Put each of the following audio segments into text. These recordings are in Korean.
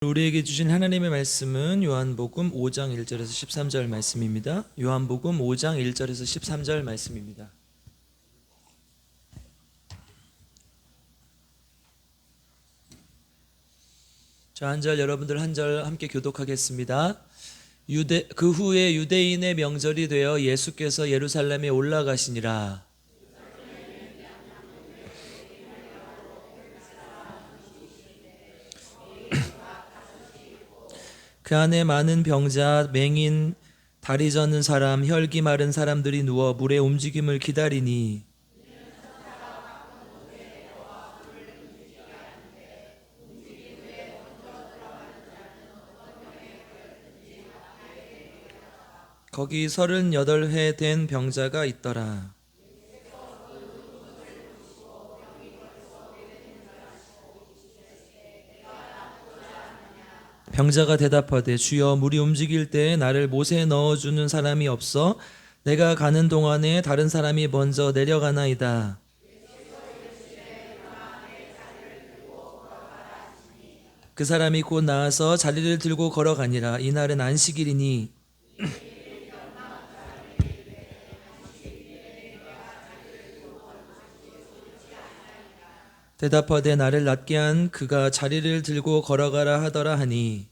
우리에게 주신 하나님의 말씀은 요한복음 5장 1절에서 13절 말씀입니다. 요한복음 5장 1절에서 13절 말씀입니다. 저 한 절, 여러분들 한 절 함께 교독하겠습니다. 그 후에 유대인의 명절이 되어 예수께서 예루살렘에 올라가시니라. 그 안에 많은 병자, 맹인, 다리 젖는 사람, 혈기 마른 사람들이 누워 물의 움직임을 기다리니 거기 38회 된 병자가 있더라. 병자가 대답하되 주여 물이 움직일 때에 나를 못에 넣어주는 사람이 없어 내가 가는 동안에 다른 사람이 먼저 내려가나이다. 그 사람이 곧 나와서 자리를 들고 걸어가니라. 이날은 안식일이니 대답하되 나를 낫게 한 그가 자리를 들고 걸어가라 하더라 하니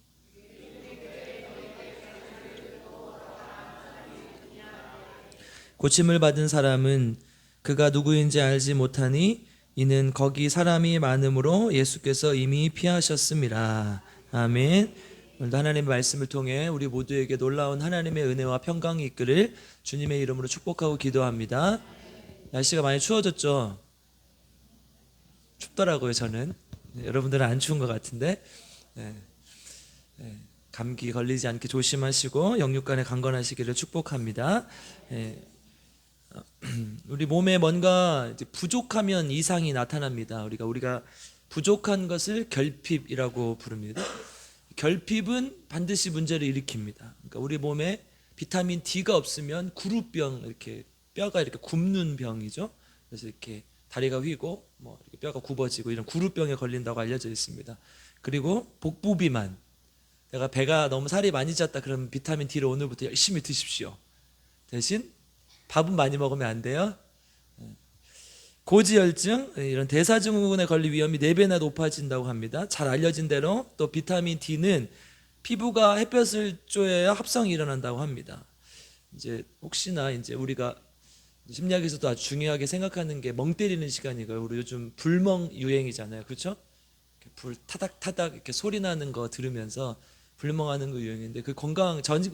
고침을 받은 사람은 그가 누구인지 알지 못하니 이는 거기 사람이 많음으로 예수께서 이미 피하셨음이라. 아멘. 오늘도 하나님의 말씀을 통해 우리 모두에게 놀라운 하나님의 은혜와 평강이 있기를 주님의 이름으로 축복하고 기도합니다. 날씨가 많이 추워졌죠? 춥더라고요, 저는. 여러분들은 안 추운 것 같은데. 네. 감기 걸리지 않게 조심하시고 영육간에 강건하시기를 축복합니다. 우리 몸에 뭔가 부족하면 이상이 나타납니다. 우리가 부족한 것을 결핍이라고 부릅니다. 결핍은 반드시 문제를 일으킵니다. 그러니까 우리 몸에 비타민 D가 없으면 구루병, 이렇게 뼈가 이렇게 굽는 병이죠. 그래서 이렇게 다리가 휘고 이렇게 뼈가 굽어지고 이런 구루병에 걸린다고 알려져 있습니다. 그리고 복부비만, 내가 배가 너무 살이 많이 쪘다 그러면 비타민 D를 오늘부터 열심히 드십시오. 대신 밥은 많이 먹으면 안 돼요. 고지혈증, 이런 대사증후군에 걸릴 위험이 4배나 높아진다고 합니다. 잘 알려진 대로 또 비타민 D는 피부가 햇볕을 쬐야 합성이 일어난다고 합니다. 이제 혹시나 이제 우리가 심리학에서도 아주 중요하게 생각하는 게 멍 때리는 시간이고요. 우리 요즘 불멍 유행이잖아요. 그렇죠? 불 타닥타닥 이렇게 소리 나는 거 들으면서 불멍하는 거 유행인데 그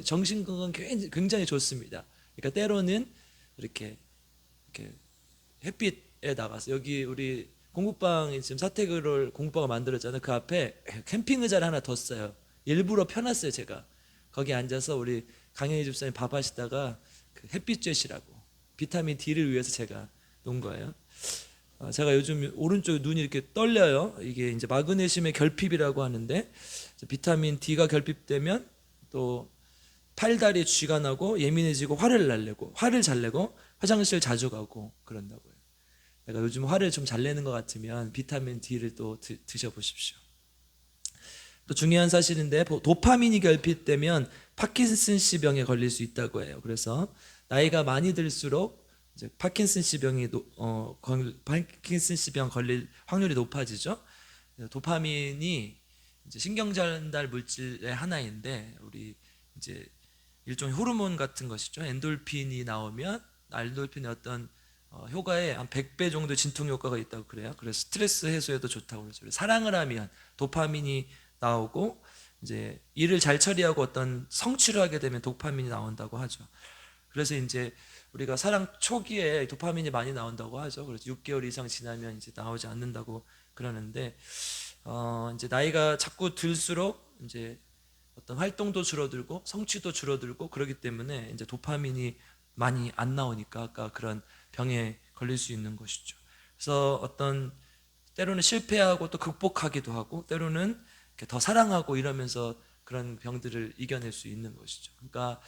정신 건강 굉장히 좋습니다. 그러니까 때로는 이렇게 햇빛에 나가서 여기 우리 공부방이 지금 사택을 공부방을 만들었잖아요. 그 앞에 캠핑 의자를 하나 뒀어요. 일부러 펴놨어요. 제가 거기 앉아서 우리 강현희 집사님 밥 하시다가 그 햇빛 쬐시라고 비타민 D를 위해서 제가 놓은 거예요. 제가 요즘 오른쪽 눈이 이렇게 떨려요. 이게 이제 마그네슘의 결핍이라고 하는데 비타민 D가 결핍되면 또 팔다리에 쥐가 나고 예민해지고 화를 잘 내고 화장실 자주 가고 그런다고요. 내가 요즘 화를 좀 잘 내는 것 같으면 비타민 D를 또 드셔보십시오. 또 중요한 사실인데 도파민이 결핍되면 파킨슨씨 병에 걸릴 수 있다고 해요. 그래서 나이가 많이 들수록 이제 파킨슨씨 병 걸릴 확률이 높아지죠. 도파민이 이제 신경전달 물질의 하나인데 우리 이제 일종의 호르몬 같은 것이죠. 엔돌핀이 나오면 엔돌핀의 어떤 효과에 한 100배 정도 진통 효과가 있다고 그래요. 그래서 스트레스 해소에도 좋다고 그러죠. 사랑을 하면 도파민이 나오고 이제 일을 잘 처리하고 어떤 성취를 하게 되면 도파민이 나온다고 하죠. 그래서 이제 우리가 사랑 초기에 도파민이 많이 나온다고 하죠. 그래서 6개월 이상 지나면 이제 나오지 않는다고 그러는데 이제 나이가 자꾸 들수록 이제 어떤 활동도 줄어들고 성취도 줄어들고 그러기 때문에 이제 도파민이 많이 안 나오니까 아까 그런 병에 걸릴 수 있는 것이죠. 그래서 어떤 때로는 실패하고 또 극복하기도 하고 때로는 더 사랑하고 이러면서 그런 병들을 이겨낼 수 있는 것이죠. 그러니까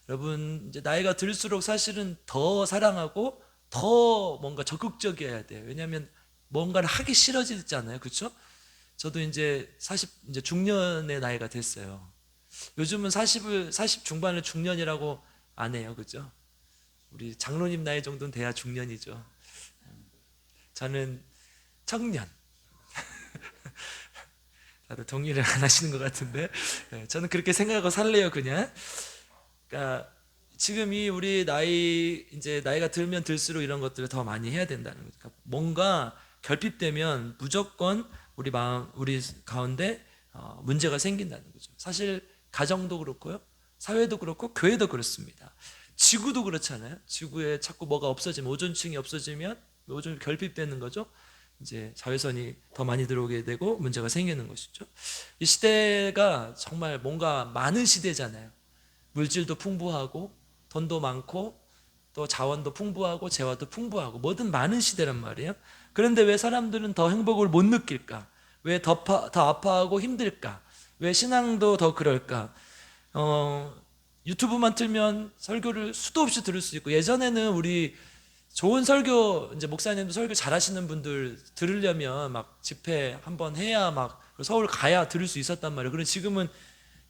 여러분 이제 나이가 들수록 사실은 더 사랑하고 더 뭔가 적극적이어야 돼요. 왜냐하면 뭔가를 하기 싫어지잖아요. 그렇죠? 저도 이제 40 이제 중년의 나이가 됐어요. 요즘은 40 중반을 중년이라고 안 해요, 그죠? 우리 장로님 나이 정도는 돼야 중년이죠. 저는 청년. 다들 동의를 안 하시는 것 같은데, 네, 저는 그렇게 생각하고 살래요, 그냥. 그러니까 지금 이 우리 나이 이제 나이가 들면 들수록 이런 것들을 더 많이 해야 된다는 거죠. 그러니까 뭔가 결핍되면 무조건 우리 마음, 우리 가운데 문제가 생긴다는 거죠. 사실 가정도 그렇고요, 사회도 그렇고 교회도 그렇습니다. 지구도 그렇잖아요. 지구에 자꾸 뭐가 없어지면, 오존층이 없어지면 오존 결핍되는 거죠. 이제 자외선이 더 많이 들어오게 되고 문제가 생기는 것이죠. 이 시대가 정말 뭔가 많은 시대잖아요. 물질도 풍부하고 돈도 많고 또 자원도 풍부하고 재화도 풍부하고 뭐든 많은 시대란 말이에요. 그런데 왜 사람들은 더 행복을 못 느낄까? 왜 더 아파하고 힘들까? 왜 신앙도 더 그럴까? 유튜브만 틀면 설교를 수도 없이 들을 수 있고, 예전에는 우리 좋은 설교, 이제 목사님도 설교 잘하시는 분들 들으려면 막 집회 한번 해야 막 서울 가야 들을 수 있었단 말이에요. 그런데 지금은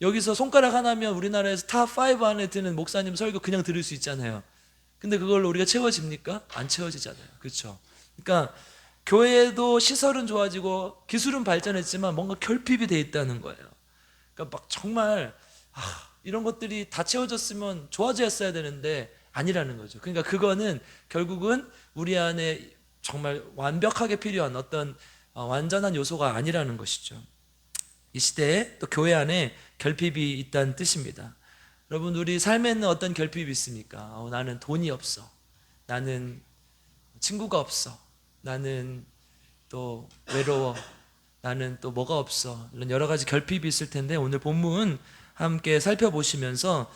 여기서 손가락 하나면 우리나라에서 탑5 안에 드는 목사님 설교 그냥 들을 수 있잖아요. 근데 그걸로 우리가 채워집니까? 안 채워지잖아요. 그렇죠? 그러니까 교회도 시설은 좋아지고 기술은 발전했지만 뭔가 결핍이 돼 있다는 거예요. 그러니까 막 정말 이런 것들이 다 채워졌으면 좋아졌어야 되는데 아니라는 거죠. 그러니까 그거는 결국은 우리 안에 정말 완벽하게 필요한 어떤 완전한 요소가 아니라는 것이죠. 이 시대에 또 교회 안에 결핍이 있다는 뜻입니다. 여러분, 우리 삶에는 어떤 결핍이 있습니까? 나는 돈이 없어. 나는 친구가 없어. 나는 또 외로워. 나는 또 뭐가 없어. 이런 여러 가지 결핍이 있을 텐데, 오늘 본문 함께 살펴보시면서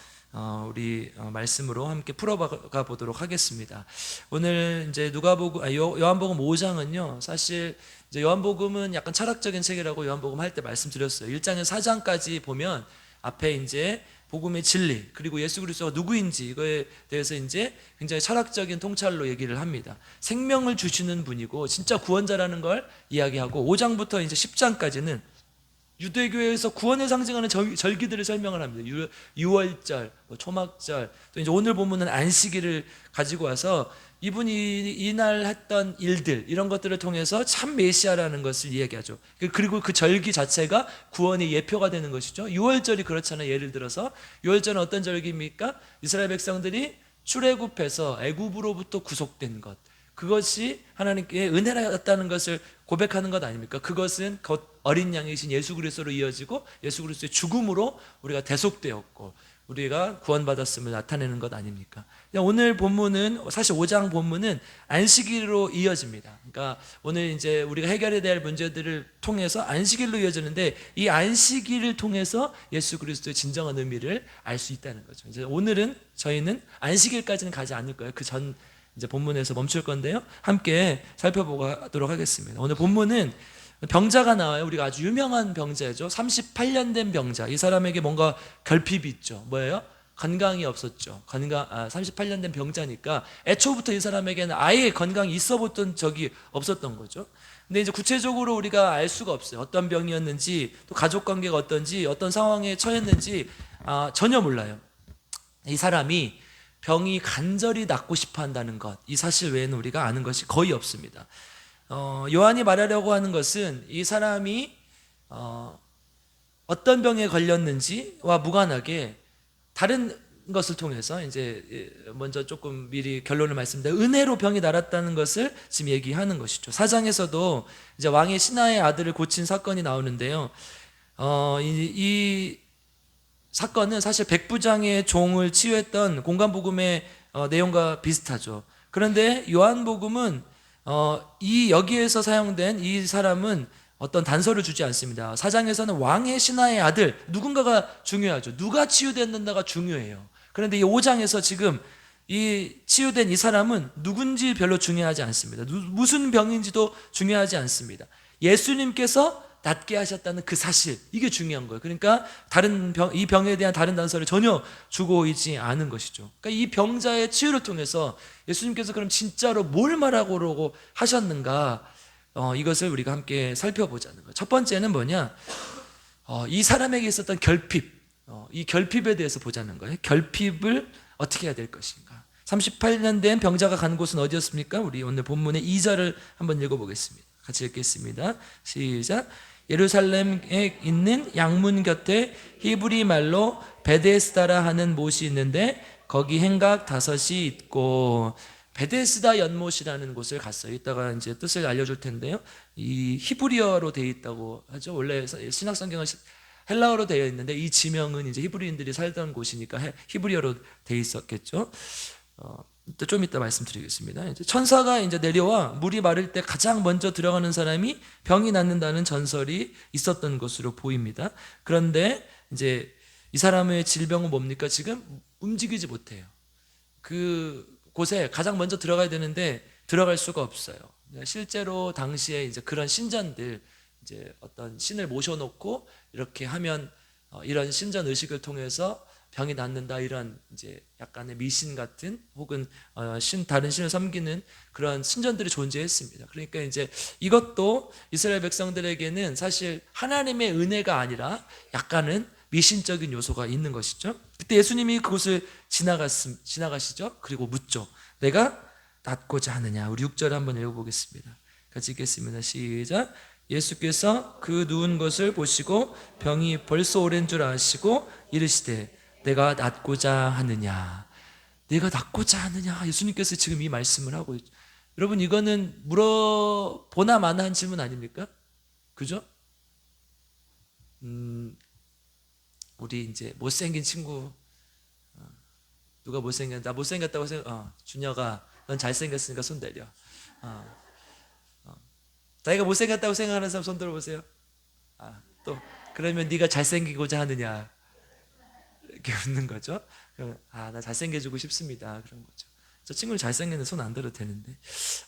우리 말씀으로 함께 풀어가 보도록 하겠습니다. 오늘 이제 요한복음 5장은요, 사실 이제 요한복음은 약간 철학적인 책이라고 요한복음 할 때 말씀드렸어요. 1장에서 4장까지 보면 앞에 이제 복음의 진리, 그리고 예수 그리스도가 누구인지 이거에 대해서 이제 굉장히 철학적인 통찰로 얘기를 합니다. 생명을 주시는 분이고 진짜 구원자라는 걸 이야기하고, 5장부터 이제 10장까지는 유대교회에서 구원을 상징하는 절기들을 설명을 합니다. 유월절, 초막절, 또 이제 오늘 본문은 안식일을 가지고 와서 이분이 이날 했던 일들, 이런 것들을 통해서 참 메시아라는 것을 이야기하죠. 그리고 그 절기 자체가 구원의 예표가 되는 것이죠. 유월절이 그렇잖아요. 예를 들어서 유월절은 어떤 절기입니까? 이스라엘 백성들이 출애굽해서 애굽으로부터 구속된 것, 그것이 하나님께 은혜였다는 것을 고백하는 것 아닙니까? 그것은 곧 어린 양이신 예수 그리스도로 이어지고 예수 그리스도의 죽음으로 우리가 대속되었고 우리가 구원받았음을 나타내는 것 아닙니까? 오늘 본문은, 사실 5장 본문은 안식일로 이어집니다. 그러니까 오늘 이제 우리가 해결해야 될 문제들을 통해서 안식일로 이어지는데, 이 안식일을 통해서 예수 그리스도의 진정한 의미를 알 수 있다는 거죠. 이제 오늘은 저희는 안식일까지는 가지 않을 거예요. 그 전 이제 본문에서 멈출 건데요, 함께 살펴보도록 하겠습니다. 오늘 본문은 병자가 나와요. 우리가 아주 유명한 병자죠. 38년 된 병자. 이 사람에게 뭔가 결핍이 있죠. 뭐예요? 건강이 없었죠. 38년 된 병자니까 애초부터 이 사람에게는 아예 건강이 있어 보던 적이 없었던 거죠. 근데 이제 구체적으로 우리가 알 수가 없어요. 어떤 병이었는지, 또 가족 관계가 어떤지, 어떤 상황에 처했는지 전혀 몰라요. 이 사람이 병이 간절히 낫고 싶어 한다는 것, 이 사실 외에는 우리가 아는 것이 거의 없습니다. 요한이 말하려고 하는 것은 이 사람이 어떤 병에 걸렸는지와 무관하게 다른 것을 통해서, 이제 먼저 조금 미리 결론을 말씀드려, 은혜로 병이 낫았다는 것을 지금 얘기하는 것이죠. 4장에서도 이제 왕의 신하의 아들을 고친 사건이 나오는데요, 이 사건은 사실 백부장의 종을 치유했던 공간복음의 내용과 비슷하죠. 그런데 요한복음은 여기에서 사용된 이 사람은 어떤 단서를 주지 않습니다. 4장에서는 왕의 신하의 아들, 누군가가 중요하죠. 누가 치유됐는가가 중요해요. 그런데 이 5장에서 지금 이 치유된 이 사람은 누군지 별로 중요하지 않습니다. 무슨 병인지도 중요하지 않습니다. 예수님께서 낫게 하셨다는 그 사실, 이게 중요한 거예요. 그러니까 이 병에 대한 다른 단서를 전혀 주고 있지 않은 것이죠. 그러니까 이 병자의 치유를 통해서 예수님께서 그럼 진짜로 뭘 말하고 하셨는가, 이것을 우리가 함께 살펴보자는 거예요. 첫 번째는 뭐냐? 이 사람에게 있었던 결핍, 이 결핍에 대해서 보자는 거예요. 결핍을 어떻게 해야 될 것인가? 38년 된 병자가 간 곳은 어디였습니까? 우리 오늘 본문의 2절을 한번 읽어보겠습니다. 같이 읽겠습니다. 시작. 예루살렘에 있는 양문 곁에 히브리 말로 베데스다라 하는 못이 있는데 거기 행각 5이 있고, 베데스다 연못이라는 곳을 갔어요. 이따가 이제 뜻을 알려줄 텐데요. 이 히브리어로 되어 있다고 하죠. 원래 신약 성경은 헬라어로 되어 있는데 이 지명은 이제 히브리인들이 살던 곳이니까 히브리어로 되어 있었겠죠. 좀 이따 말씀드리겠습니다. 이제 천사가 이제 내려와 물이 마를 때 가장 먼저 들어가는 사람이 병이 낫는다는 전설이 있었던 것으로 보입니다. 그런데 이제 이 사람의 질병은 뭡니까? 지금 움직이지 못해요. 그 곳에 가장 먼저 들어가야 되는데 들어갈 수가 없어요. 실제로 당시에 이제 그런 신전들, 이제 어떤 신을 모셔놓고 이렇게 하면 이런 신전 의식을 통해서 병이 낫는다, 이런 이제 약간의 미신 같은 혹은 다른 신을 섬기는 그런 신전들이 존재했습니다. 그러니까 이제 이것도 이스라엘 백성들에게는 사실 하나님의 은혜가 아니라 약간은 미신적인 요소가 있는 것이죠. 그때 예수님이 그곳을 지나가시죠. 그리고 묻죠. 내가 낫고자 하느냐? 우리 6절 한번 읽어보겠습니다. 같이 읽겠습니다. 시작. 예수께서 그 누운 것을 보시고 병이 벌써 오랜 줄 아시고 이르시되 내가 낫고자 하느냐? 내가 낫고자 하느냐? 예수님께서 지금 이 말씀을 하고 있죠. 여러분, 이거는 물어보나 마나 한 질문 아닙니까? 그죠? 우리 이제 못생긴 친구, 누가 못생겼, 나 못생겼다고 준혁아, 넌 잘생겼으니까 손 내려. 자기가 못생겼다고 생각하는 사람 손 들어보세요. 또 그러면 네가 잘생기고자 하느냐? 이렇게 묻는 거죠. 그러면 나 잘생겨지고 싶습니다. 그런 거죠. 저 친구는 잘생겼는데 손 안 들어도 되는데.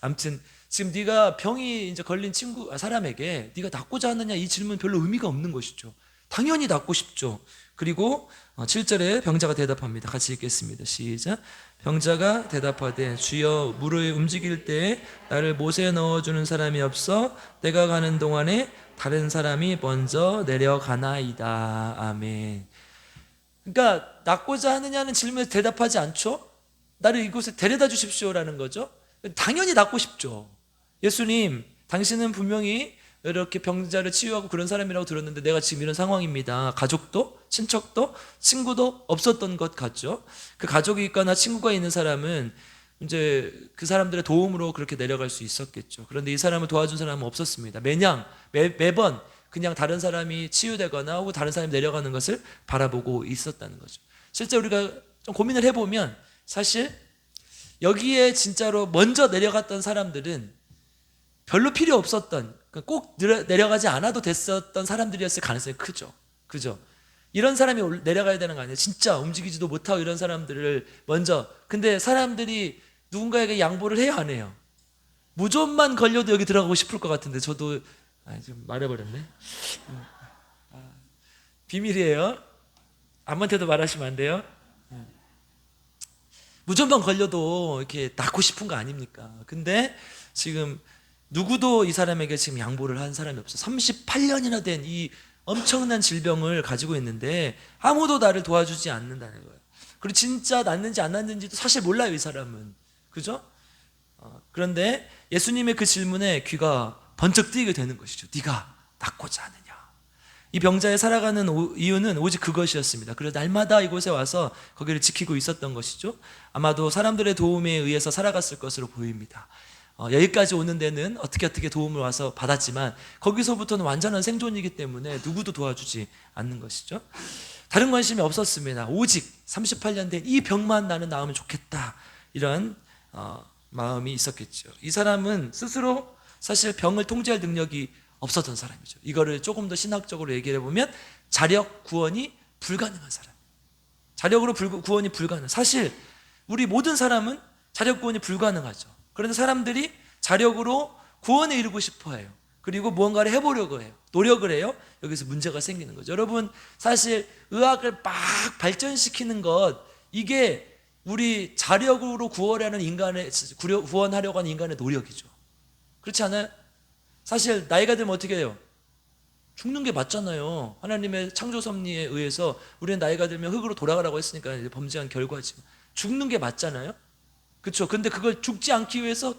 아무튼 지금 네가 병이 이제 걸린 사람에게 네가 낫고자 하느냐, 이 질문 별로 의미가 없는 것이죠. 당연히 낫고 싶죠. 그리고 7절에 병자가 대답합니다. 같이 읽겠습니다. 시작. 병자가 대답하되 주여, 물을 움직일 때에 나를 못에 넣어주는 사람이 없어 내가 가는 동안에 다른 사람이 먼저 내려가나이다. 아멘. 그러니까 낫고자 하느냐는 질문에 대답하지 않죠. 나를 이곳에 데려다 주십시오라는 거죠. 당연히 낫고 싶죠. 예수님, 당신은 분명히 이렇게 병자를 치유하고 그런 사람이라고 들었는데 내가 지금 이런 상황입니다. 가족도 친척도 친구도 없었던 것 같죠. 그 가족이 있거나 친구가 있는 사람은 이제 그 사람들의 도움으로 그렇게 내려갈 수 있었겠죠. 그런데 이 사람을 도와준 사람은 없었습니다. 매번 그냥 다른 사람이 치유되거나 혹은 다른 사람이 내려가는 것을 바라보고 있었다는 거죠. 실제 우리가 좀 고민을 해보면 사실 여기에 진짜로 먼저 내려갔던 사람들은 별로 필요 없었던, 꼭 내려가지 않아도 됐었던 사람들이었을 가능성이 크죠. 그죠? 이런 사람이 내려가야 되는 거 아니에요? 진짜 움직이지도 못하고 이런 사람들을 먼저. 근데 사람들이 누군가에게 양보를 해요, 안 해요? 무좀만 걸려도 여기 들어가고 싶을 것 같은데 저도 지금 말해버렸네. 비밀이에요. 아무한테도 말하시면 안 돼요. 무좀만 걸려도 이렇게 낫고 싶은 거 아닙니까? 근데 지금 누구도 이 사람에게 지금 양보를 한 사람이 없어. 38년이나 된 이 엄청난 질병을 가지고 있는데 아무도 나를 도와주지 않는다는 거예요. 그리고 진짜 낫는지 안 낫는지도 사실 몰라요, 이 사람은. 그죠? 그런데 예수님의 그 질문에 귀가 번쩍 뜨이게 되는 것이죠. 네가 낫고자 하느냐? 이 병자의 살아가는 이유는 오직 그것이었습니다. 그래서 날마다 이곳에 와서 거기를 지키고 있었던 것이죠. 아마도 사람들의 도움에 의해서 살아갔을 것으로 보입니다. 여기까지 오는 데는 어떻게 도움을 와서 받았지만 거기서부터는 완전한 생존이기 때문에 누구도 도와주지 않는 것이죠. 다른 관심이 없었습니다. 오직 38년 된 이 병만 나는 나으면 좋겠다, 이런 마음이 있었겠죠. 이 사람은 스스로 사실 병을 통제할 능력이 없었던 사람이죠. 이거를 조금 더 신학적으로 얘기를 해보면 자력 구원이 불가능한 사람. 자력으로 구원이 불가능. 사실 우리 모든 사람은 자력 구원이 불가능하죠. 그런데 사람들이 자력으로 구원에 이르고 싶어해요. 그리고 무언가를 해보려고 해요. 노력을 해요. 여기서 문제가 생기는 거죠. 여러분, 사실 의학을 막 발전시키는 것, 이게 우리 자력으로 구원하려고 하는 인간의 노력이죠. 그렇지 않아요? 사실 나이가 들면 어떻게 해요? 죽는 게 맞잖아요. 하나님의 창조 섭리에 의해서 우리는 나이가 들면 흙으로 돌아가라고 했으니까 이제 범죄한 결과지만 죽는 게 맞잖아요. 그렇죠? 근데 그걸 죽지 않기 위해서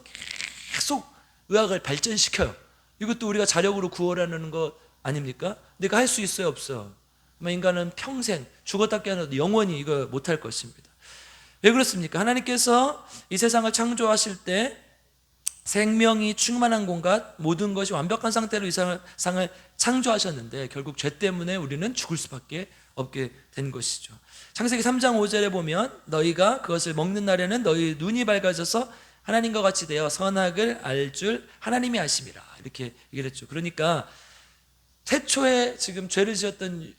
계속 의학을 발전시켜요. 이것도 우리가 자력으로 구원하는 거 아닙니까? 내가 할 수 있어요, 없어요? 아마 인간은 평생 죽었다 깨어나도 영원히 이거 못할 것입니다. 왜 그렇습니까? 하나님께서 이 세상을 창조하실 때 생명이 충만한 공간, 모든 것이 완벽한 상태로 이 세상을 창조하셨는데 결국 죄 때문에 우리는 죽을 수밖에 없게 된 것이죠. 창세기 3장 5절에 보면 너희가 그것을 먹는 날에는 너희 눈이 밝아져서 하나님과 같이 되어 선악을 알 줄 하나님이 아심이라, 이렇게 얘기를 했죠. 그러니까 태초에 지금 죄를 지었던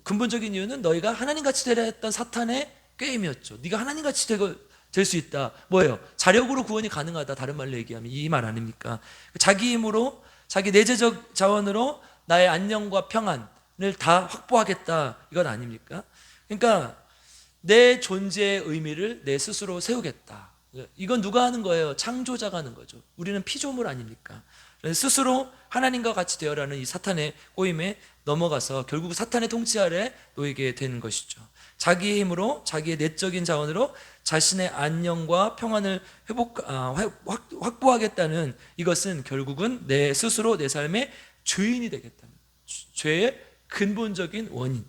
근본적인 이유는 너희가 하나님같이 되려 했던 사탄의 꾀임이었죠. 네가 하나님같이 될 수 있다. 뭐예요? 자력으로 구원이 가능하다. 다른 말로 얘기하면 이 말 아닙니까? 자기 힘으로, 자기 내재적 자원으로 나의 안녕과 평안을 다 확보하겠다. 이건 아닙니까? 그러니까 내 존재의 의미를 내 스스로 세우겠다. 이건 누가 하는 거예요? 창조자가 하는 거죠. 우리는 피조물 아닙니까? 스스로 하나님과 같이 되어라는 이 사탄의 꼬임에 넘어가서 결국 사탄의 통치 아래 놓이게 되는 것이죠. 자기의 힘으로, 자기의 내적인 자원으로 자신의 안녕과 평안을 확보하겠다는 이것은 결국은 내 스스로 내 삶의 죄인이 되겠다는, 죄의 근본적인 원인,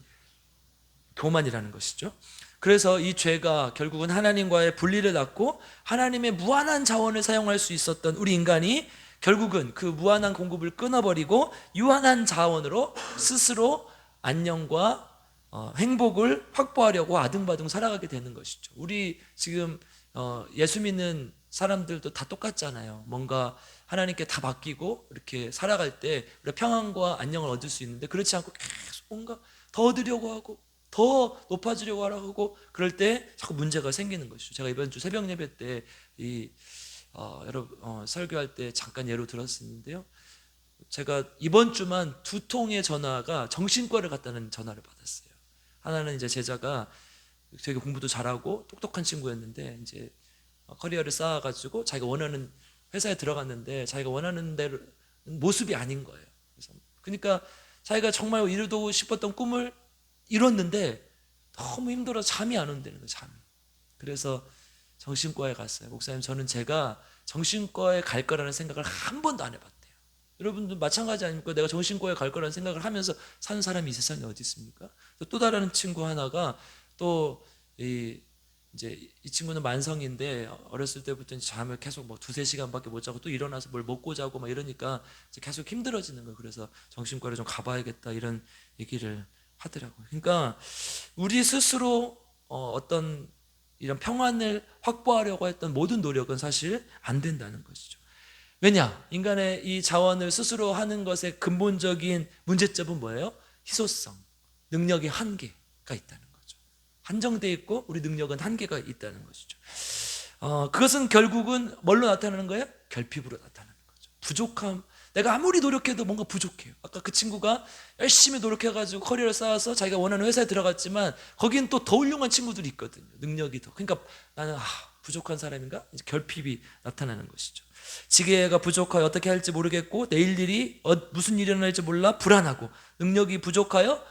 교만이라는 것이죠. 그래서 이 죄가 결국은 하나님과의 분리를 낳고 하나님의 무한한 자원을 사용할 수 있었던 우리 인간이 결국은 그 무한한 공급을 끊어버리고 유한한 자원으로 스스로 안녕과 행복을 확보하려고 아등바등 살아가게 되는 것이죠. 우리 지금 예수 믿는 사람들도 다 똑같잖아요. 뭔가 하나님께 다 맡기고 이렇게 살아갈 때 우리가 평안과 안녕을 얻을 수 있는데 그렇지 않고 계속 뭔가 더 얻으려고 하고 더 높아지려고 하고 그럴 때 자꾸 문제가 생기는 것이죠. 제가 이번 주 새벽 예배 때 여러분 설교할 때 잠깐 예로 들었었는데요. 제가 이번 주만 2통의 전화가 정신과를 갔다는 전화를 받았어요. 하나는 이제 제자가 되게 공부도 잘하고 똑똑한 친구였는데 이제 커리어를 쌓아가지고 자기가 원하는 회사에 들어갔는데 자기가 원하는 대로 모습이 아닌 거예요. 그러니까 자기가 정말 이루고 싶었던 꿈을 이뤘는데 너무 힘들어서 잠이 안 온다는 거예요. 잠이. 그래서 정신과에 갔어요. 목사님, 저는 제가 정신과에 갈 거라는 생각을 한 번도 안 해봤대요. 여러분도 마찬가지 아닙니까? 내가 정신과에 갈 거라는 생각을 하면서 사는 사람이 이 세상에 어디 있습니까? 또 다른 친구 하나가 이 친구는 만성인데 어렸을 때부터 잠을 계속 뭐 2-3시간밖에 못 자고 또 일어나서 뭘 먹고 자고 막 이러니까 계속 힘들어지는 거예요. 그래서 정신과를 좀 가봐야겠다 이런 얘기를 하더라고요. 그러니까 우리 스스로 어떤 이런 평안을 확보하려고 했던 모든 노력은 사실 안 된다는 것이죠. 왜냐? 인간의 이 자원을 스스로 하는 것의 근본적인 문제점은 뭐예요? 희소성, 능력의 한계가 있다는 거죠. 한정되어 있고 우리 능력은 한계가 있다는 것이죠. 그것은 결국은 뭘로 나타나는 거예요? 결핍으로 나타나는 거죠. 부족함. 내가 아무리 노력해도 뭔가 부족해요. 아까 그 친구가 열심히 노력해가지고 커리어를 쌓아서 자기가 원하는 회사에 들어갔지만 거긴 또 더 훌륭한 친구들이 있거든요. 능력이 더. 그러니까 나는 부족한 사람인가? 이제 결핍이 나타나는 것이죠. 지혜가 부족하여 어떻게 할지 모르겠고 내일 일이 무슨 일이 일어날지 몰라 불안하고 능력이 부족하여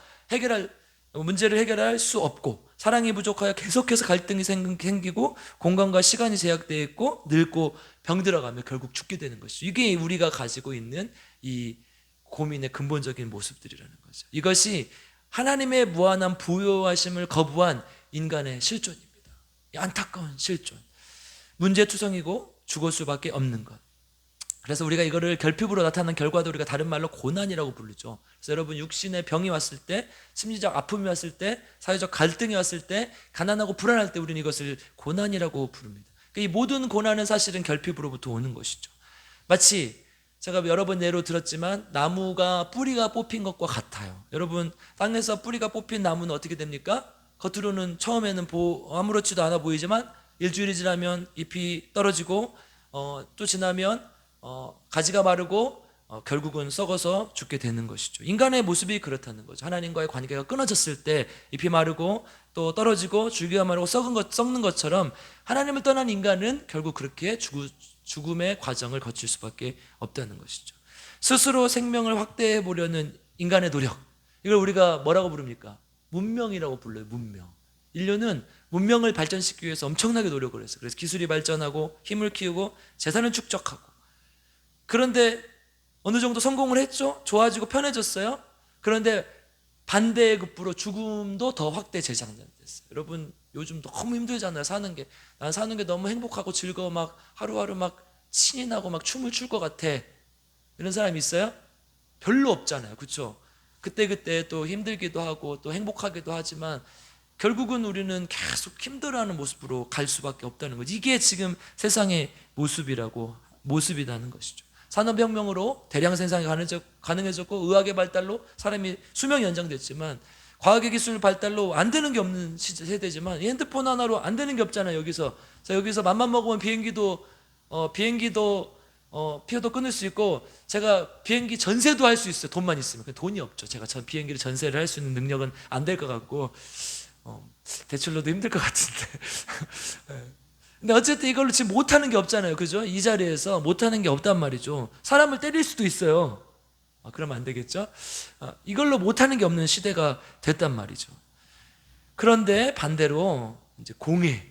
문제를 해결할 수 없고 사랑이 부족하여 계속해서 갈등이 생기고 공간과 시간이 제약되어 있고 늙고 병들어가며 결국 죽게 되는 것이죠. 이게 우리가 가지고 있는 이 고민의 근본적인 모습들이라는 거죠. 이것이 하나님의 무한한 부요하심을 거부한 인간의 실존입니다. 안타까운 실존. 문제투성이고 죽을 수밖에 없는 것. 그래서 우리가 이거를 결핍으로 나타나는 결과도 우리가 다른 말로 고난이라고 부르죠. 그래서 여러분 육신의 병이 왔을 때, 심리적 아픔이 왔을 때, 사회적 갈등이 왔을 때, 가난하고 불안할 때 우리는 이것을 고난이라고 부릅니다. 이 모든 고난은 사실은 결핍으로부터 오는 것이죠. 마치 제가 여러 번 예로 들었지만 나무가 뿌리가 뽑힌 것과 같아요. 여러분 땅에서 뿌리가 뽑힌 나무는 어떻게 됩니까? 겉으로는 처음에는 아무렇지도 않아 보이지만 일주일이 지나면 잎이 떨어지고 또 지나면 가지가 마르고 결국은 썩어서 죽게 되는 것이죠. 인간의 모습이 그렇다는 거죠. 하나님과의 관계가 끊어졌을 때 잎이 마르고 또 떨어지고 줄기가 마르고 썩는 것처럼 하나님을 떠난 인간은 결국 그렇게 죽음의 과정을 거칠 수밖에 없다는 것이죠. 스스로 생명을 확대해 보려는 인간의 노력, 이걸 우리가 뭐라고 부릅니까? 문명이라고 불러요. 문명. 인류는 문명을 발전시키기 위해서 엄청나게 노력을 했어요. 그래서 기술이 발전하고 힘을 키우고 재산을 축적하고, 그런데 어느 정도 성공을 했죠. 좋아지고 편해졌어요. 그런데 반대의 급부로 죽음도 더 확대 재생산됐어요. 여러분 요즘 너무 힘들잖아요. 사는 게. 난 사는 게 너무 행복하고 즐거워, 막 하루하루 막 신이 나고 막 춤을 출 것 같아, 이런 사람 있어요? 별로 없잖아요. 그렇죠? 그때 또 힘들기도 하고 또 행복하기도 하지만 결국은 우리는 계속 힘들어하는 모습으로 갈 수밖에 없다는 거죠. 이게 지금 세상의 모습이라는 것이죠. 산업혁명으로 대량 생산이 가능해졌고, 의학의 발달로 사람이 수명이 연장됐지만, 과학의 기술 발달로 안 되는 게 없는 세대지만, 이 핸드폰 하나로 안 되는 게 없잖아요. 여기서 맘만 먹으면 비행기도 표도 끊을 수 있고, 제가 비행기 전세도 할 수 있어요. 돈만 있으면. 돈이 없죠. 제가 비행기를 전세를 할 수 있는 능력은 안 될 것 같고, 대출로도 힘들 것 같은데. 근데 어쨌든 이걸로 지금 못하는 게 없잖아요. 그죠? 이 자리에서 못하는 게 없단 말이죠. 사람을 때릴 수도 있어요. 그러면 안 되겠죠? 이걸로 못하는 게 없는 시대가 됐단 말이죠. 그런데 반대로 이제 공해,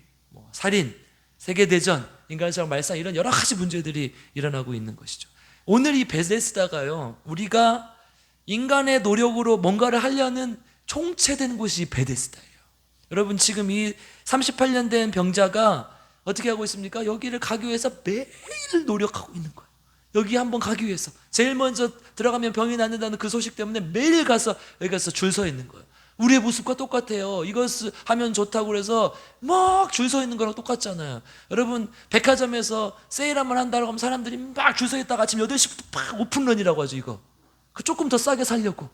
살인, 세계대전, 인간사랑 말살, 이런 여러 가지 문제들이 일어나고 있는 것이죠. 오늘 이 베데스다가요, 우리가 인간의 노력으로 뭔가를 하려는 총체된 곳이 베데스다예요. 여러분 지금 이 38년 된 병자가 어떻게 하고 있습니까? 여기를 가기 위해서 매일 노력하고 있는 거예요. 여기 한번 가기 위해서 제일 먼저 들어가면 병이 낫는다는 그 소식 때문에 매일 가서 여기 가서 줄 서 있는 거예요. 우리의 모습과 똑같아요. 이것을 하면 좋다고 그래서 막 줄 서 있는 거랑 똑같잖아요. 여러분 백화점에서 세일 한번 한다고 하면 사람들이 막 줄 서 있다가 아침 8시부터 막 오픈런이라고 하죠. 이거 조금 더 싸게 살려고.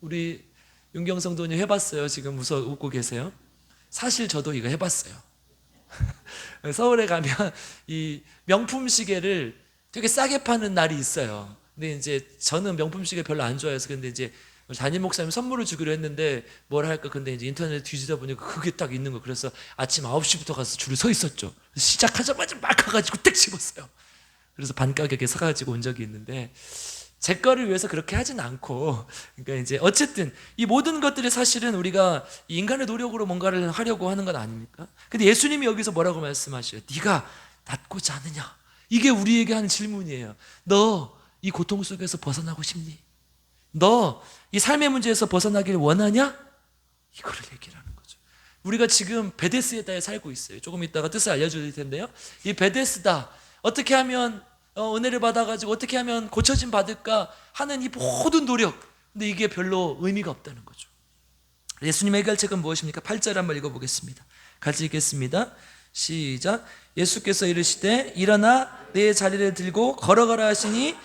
우리 윤경성 도님 해봤어요? 지금 웃고 계세요. 사실 저도 이거 해봤어요. 서울에 가면 이 명품 시계를 되게 싸게 파는 날이 있어요. 근데 이제 저는 명품 시계 별로 안 좋아해서, 근데 이제 담임 목사님 선물을 주기로 했는데 뭘 할까, 근데 이제 인터넷 뒤지다 보니까 그게 딱 있는 거. 그래서 아침 9시부터 가서 줄을 서 있었죠. 시작하자마자 막 가가지고 딱 집었어요. 그래서 반 가격에 사가지고 온 적이 있는데, 제 거를 위해서 그렇게 하진 않고, 그러니까 이제 어쨌든 이 모든 것들이 사실은 우리가 인간의 노력으로 뭔가를 하려고 하는 건 아닙니까? 근데 예수님이 여기서 뭐라고 말씀하셔요? 네가 낫고자 하느냐? 이게 우리에게 하는 질문이에요. 너 이 고통 속에서 벗어나고 싶니? 너 이 삶의 문제에서 벗어나길 원하냐? 이거를 얘기하는 거죠. 우리가 지금 베데스다에 살고 있어요. 조금 이따가 뜻을 알려드릴 텐데요. 이 베데스다, 어떻게 하면 은혜를 받아가지고 어떻게 하면 고쳐짐 받을까 하는 이 모든 노력, 근데 이게 별로 의미가 없다는 거죠. 예수님의 해결책은 무엇입니까? 8절 한번 읽어보겠습니다. 같이 읽겠습니다. 시작. 예수께서 이르시되 일어나 내 자리를 들고 걸어가라 하시니,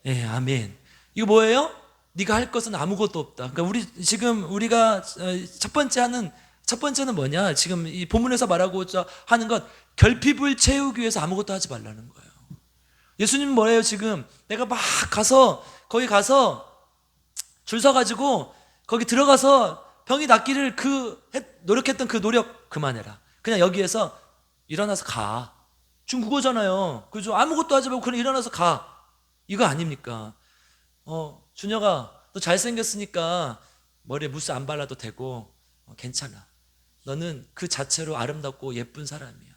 아멘. 이거 뭐예요? 네가 할 것은 아무것도 없다. 그러니까 우리가 첫 번째는 뭐냐? 지금 이 본문에서 말하고자 하는 것, 결핍을 채우기 위해서 아무것도 하지 말라는 거예요. 예수님은 뭐예요? 지금 내가 막 거기 가서 줄 서가지고 거기 들어가서 병이 낫기를 노력했던 그 노력 그만해라. 그냥 여기에서 일어나서 가. 지금 그거잖아요. 그죠? 아무것도 하지 말고 그냥 일어나서 가. 이거 아닙니까? 준혁아, 너 잘생겼으니까 머리에 무스 안 발라도 되고, 괜찮아. 너는 그 자체로 아름답고 예쁜 사람이야.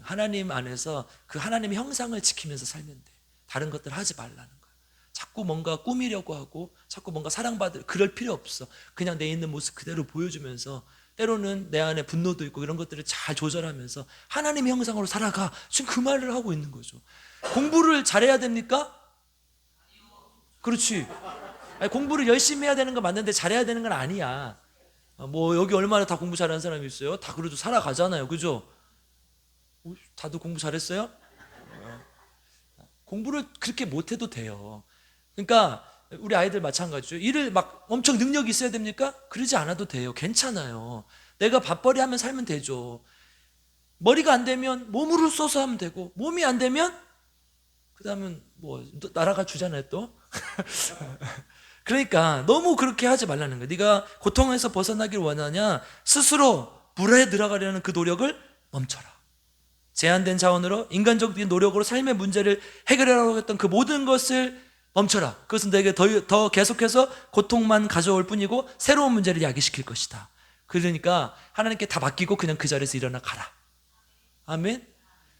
하나님 안에서 그 하나님의 형상을 지키면서 살면 돼. 다른 것들 하지 말라는 거야. 자꾸 뭔가 꾸미려고 하고 자꾸 뭔가 그럴 필요 없어. 그냥 내 있는 모습 그대로 보여주면서, 때로는 내 안에 분노도 있고 이런 것들을 잘 조절하면서 하나님의 형상으로 살아가. 지금 그 말을 하고 있는 거죠. 공부를 잘해야 됩니까? 그렇지. 공부를 열심히 해야 되는 건 맞는데 잘해야 되는 건 아니야. 여기 얼마나 다 공부 잘하는 사람이 있어요? 다 그래도 살아가잖아요. 그죠? 다들 공부 잘했어요? 공부를 그렇게 못해도 돼요. 그러니까 우리 아이들 마찬가지죠. 일을 막 엄청 능력이 있어야 됩니까? 그러지 않아도 돼요. 괜찮아요. 내가 밥벌이 하면 살면 되죠. 머리가 안 되면 몸으로 써서 하면 되고, 몸이 안 되면 그 다음은 나라가 주잖아요 또. 그러니까 너무 그렇게 하지 말라는 거예요. 네가 고통에서 벗어나길 원하냐? 스스로 불에 들어가려는 그 노력을 멈춰라. 제한된 자원으로 인간적인 노력으로 삶의 문제를 해결하려고 했던 그 모든 것을 멈춰라. 그것은 너에게 더 계속해서 고통만 가져올 뿐이고 새로운 문제를 야기시킬 것이다. 그러니까 하나님께 다 맡기고 그냥 그 자리에서 일어나 가라. 아멘.